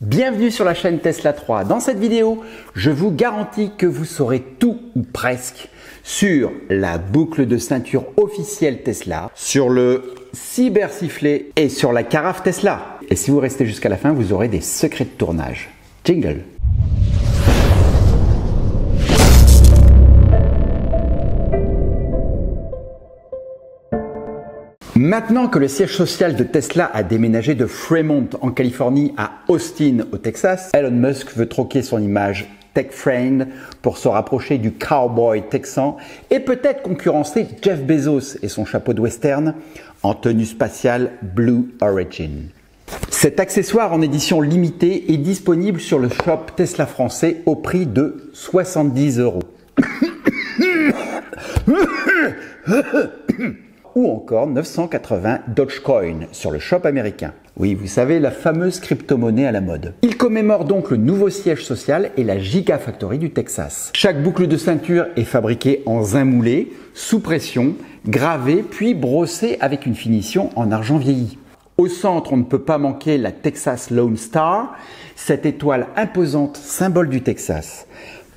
Bienvenue sur la chaîne Tesla 3. Dans cette vidéo, je vous garantis que vous saurez tout ou presque sur la boucle de ceinture officielle Tesla, sur le cybersifflet et sur la carafe Tesla. Et si vous restez jusqu'à la fin, vous aurez des secrets de tournage. Jingle. Maintenant que le siège social de Tesla a déménagé de Fremont en Californie à Austin au Texas, Elon Musk veut troquer son image tech friend pour se rapprocher du cowboy texan et peut-être concurrencer Jeff Bezos et son chapeau de western en tenue spatiale Blue Origin. Cet accessoire en édition limitée est disponible sur le shop Tesla français au prix de 70 €. Ou encore 980 Dogecoin sur le shop américain. Oui, vous savez, la fameuse crypto-monnaie à la mode. Il commémore donc le nouveau siège social et la Gigafactory du Texas. Chaque boucle de ceinture est fabriquée en zinc moulé, sous pression, gravée puis brossée avec une finition en argent vieilli. Au centre, on ne peut pas manquer la Texas Lone Star, cette étoile imposante, symbole du Texas.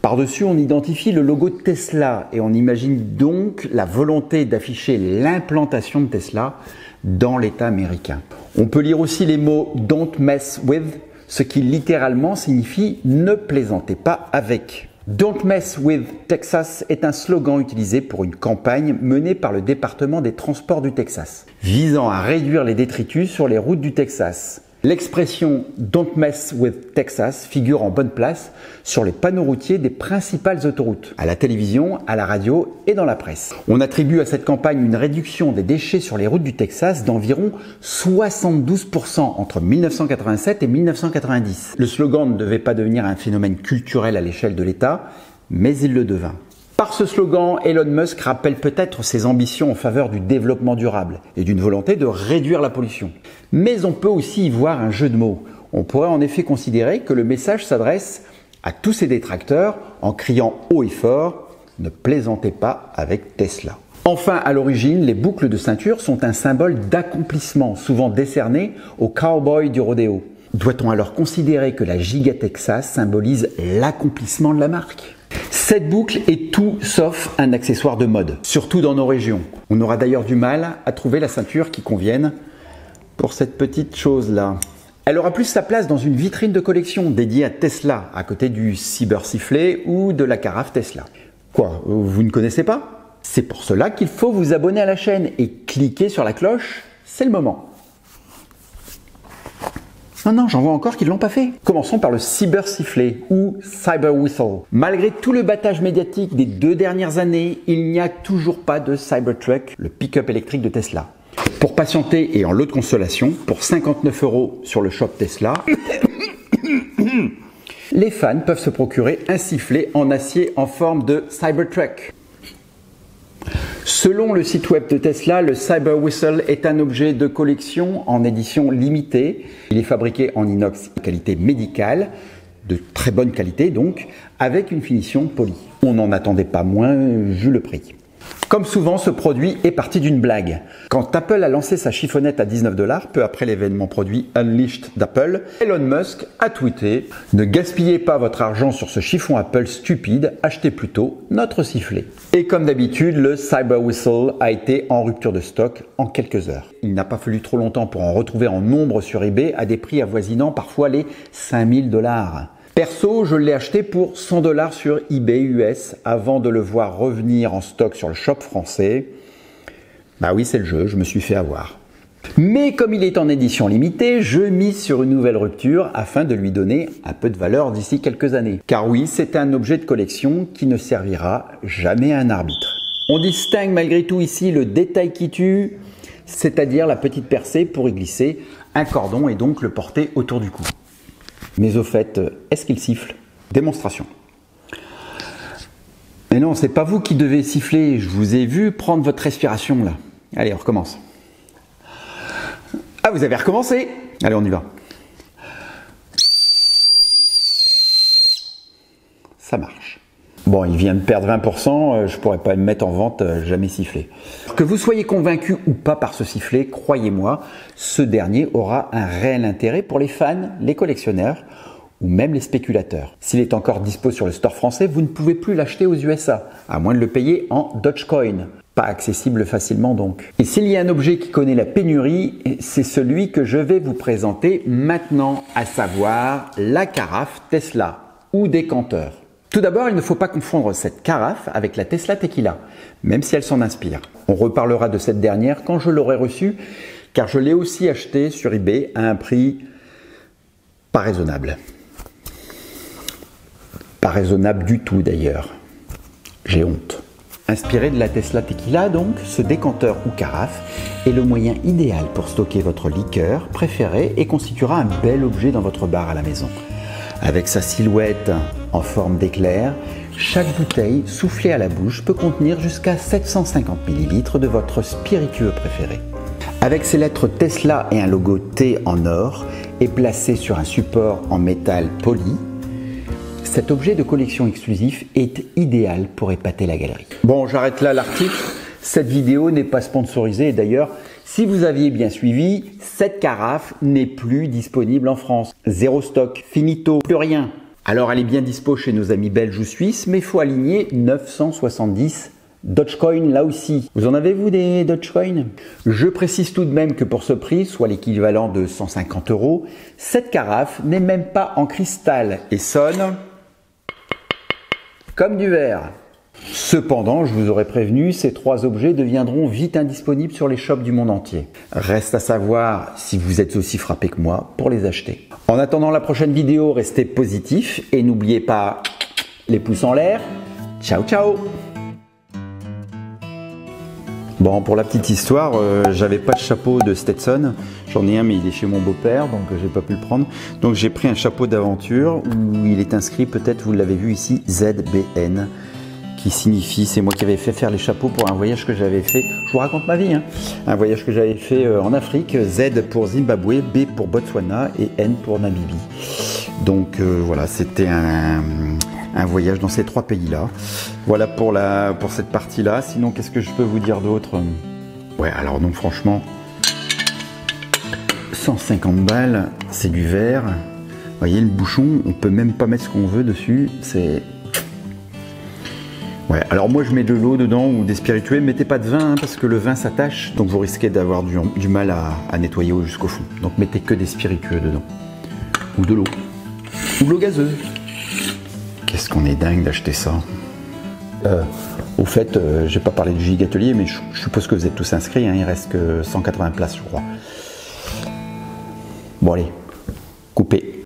Par-dessus, on identifie le logo de Tesla et on imagine donc la volonté d'afficher l'implantation de Tesla dans l'État américain. On peut lire aussi les mots « Don't mess with », ce qui littéralement signifie « ne plaisantez pas avec ». Don't mess with Texas est un slogan utilisé pour une campagne menée par le département des transports du Texas, visant à réduire les détritus sur les routes du Texas. L'expression « Don't mess with Texas » figure en bonne place sur les panneaux routiers des principales autoroutes, à la télévision, à la radio et dans la presse. On attribue à cette campagne une réduction des déchets sur les routes du Texas d'environ 72% entre 1987 et 1990. Le slogan ne devait pas devenir un phénomène culturel à l'échelle de l'État, mais il le devint. Par ce slogan, Elon Musk rappelle peut-être ses ambitions en faveur du développement durable et d'une volonté de réduire la pollution. Mais on peut aussi y voir un jeu de mots. On pourrait en effet considérer que le message s'adresse à tous ses détracteurs en criant haut et fort « Ne plaisantez pas avec Tesla ». Enfin, à l'origine, les boucles de ceinture sont un symbole d'accomplissement, souvent décerné aux cowboys du rodéo. Doit-on alors considérer que la Giga Texas symbolise l'accomplissement de la marque ? Cette boucle est tout sauf un accessoire de mode, surtout dans nos régions. On aura d'ailleurs du mal à trouver la ceinture qui convienne pour cette petite chose-là. Elle aura plus sa place dans une vitrine de collection dédiée à Tesla, à côté du cybersifflet ou de la carafe Tesla. Quoi, vous ne connaissez pas? C'est pour cela qu'il faut vous abonner à la chaîne et cliquer sur la cloche, c'est le moment. Non, j'en vois encore qui ne l'ont pas fait. Commençons par le cybersifflet ou cyber whistle. Malgré tout le battage médiatique des 2 dernières années, il n'y a toujours pas de Cybertruck, le pick-up électrique de Tesla. Pour patienter et en lot de consolation, pour 59 € sur le shop Tesla, les fans peuvent se procurer un sifflet en acier en forme de Cybertruck. Selon le site web de Tesla, le Cyber Whistle est un objet de collection en édition limitée. Il est fabriqué en inox de qualité médicale, de très bonne qualité donc, avec une finition polie. On n'en attendait pas moins vu le prix. Comme souvent, ce produit est parti d'une blague. Quand Apple a lancé sa chiffonnette à 19 $, peu après l'événement produit Unleashed d'Apple, Elon Musk a tweeté « Ne gaspillez pas votre argent sur ce chiffon Apple stupide, achetez plutôt notre sifflet ». Et comme d'habitude, le Cyber Whistle a été en rupture de stock en quelques heures. Il n'a pas fallu trop longtemps pour en retrouver en nombre sur eBay à des prix avoisinant parfois les 5000 $. Perso, je l'ai acheté pour 100 $ sur eBay US avant de le voir revenir en stock sur le shop français. Bah oui, c'est le jeu, je me suis fait avoir. Mais comme il est en édition limitée, je mise sur une nouvelle rupture afin de lui donner un peu de valeur d'ici quelques années. Car oui, c'est un objet de collection qui ne servira jamais à un arbitre. On distingue malgré tout ici le détail qui tue, c'est-à-dire la petite percée pour y glisser un cordon et donc le porter autour du cou. Mais au fait, est-ce qu'il siffle? Démonstration. Mais non, c'est pas vous qui devez siffler, je vous ai vu prendre votre respiration là. Allez, on recommence. Ah, vous avez recommencé? Allez, on y va. Ça marche. Bon, il vient de perdre 20%, je pourrais pas me mettre en vente, jamais sifflé. Que vous soyez convaincu ou pas par ce sifflet, croyez-moi, ce dernier aura un réel intérêt pour les fans, les collectionneurs ou même les spéculateurs. S'il est encore dispo sur le store français, vous ne pouvez plus l'acheter aux USA, à moins de le payer en Dogecoin. Pas accessible facilement donc. Et s'il y a un objet qui connaît la pénurie, c'est celui que je vais vous présenter maintenant, à savoir la carafe Tesla ou décanteur. Tout d'abord, il ne faut pas confondre cette carafe avec la Tesla Tequila, même si elle s'en inspire. On reparlera de cette dernière quand je l'aurai reçue, car je l'ai aussi achetée sur eBay à un prix pas raisonnable. Pas raisonnable du tout d'ailleurs. J'ai honte. Inspiré de la Tesla Tequila donc, ce décanteur ou carafe est le moyen idéal pour stocker votre liqueur préférée et constituera un bel objet dans votre bar à la maison. Avec sa silhouette en forme d'éclair, chaque bouteille soufflée à la bouche peut contenir jusqu'à 750 ml de votre spiritueux préféré. Avec ses lettres Tesla et un logo T en or et placé sur un support en métal poli, cet objet de collection exclusif est idéal pour épater la galerie. Bon, j'arrête là l'article. Cette vidéo n'est pas sponsorisée et d'ailleurs, si vous aviez bien suivi, cette carafe n'est plus disponible en France. Zéro stock, finito, plus rien. Alors elle est bien dispo chez nos amis belges ou suisses, mais il faut aligner 970 Dogecoin là aussi. Vous en avez vous des Dogecoin? Je précise tout de même que pour ce prix, soit l'équivalent de 150 €, cette carafe n'est même pas en cristal et sonne comme du verre. Cependant, je vous aurais prévenu, ces trois objets deviendront vite indisponibles sur les shops du monde entier. Reste à savoir si vous êtes aussi frappé que moi pour les acheter. En attendant la prochaine vidéo, restez positifs et n'oubliez pas les pouces en l'air. Ciao ciao! Bon, pour la petite histoire, j'avais pas de chapeau de Stetson. J'en ai un, mais il est chez mon beau-père, donc j'ai pas pu le prendre. Donc j'ai pris un chapeau d'aventure où il est inscrit, peut-être vous l'avez vu ici, ZBN, qui signifie, c'est moi qui avais fait faire les chapeaux pour un voyage que j'avais fait. Je vous raconte ma vie, hein. Un voyage que j'avais fait en Afrique. Z pour Zimbabwe, B pour Botswana et N pour Namibie. Donc voilà, c'était un voyage dans ces trois pays-là. Voilà pour cette partie-là. Sinon, qu'est-ce que je peux vous dire d'autre? Ouais, alors donc franchement, 150 balles, c'est du verre. Vous voyez le bouchon, on peut même pas mettre ce qu'on veut dessus. C'est... Ouais, alors moi je mets de l'eau dedans ou des spiritueux. Mettez pas de vin hein, parce que le vin s'attache, donc vous risquez d'avoir du mal à nettoyer jusqu'au fond. Donc mettez que des spiritueux dedans. Ou de l'eau. Ou de l'eau gazeuse. Qu'est-ce qu'on est dingue d'acheter ça. Au fait, j'ai pas parlé du Gigatelier, mais je suppose que vous êtes tous inscrits, hein, il reste que 180 places, je crois. Bon allez, coupez.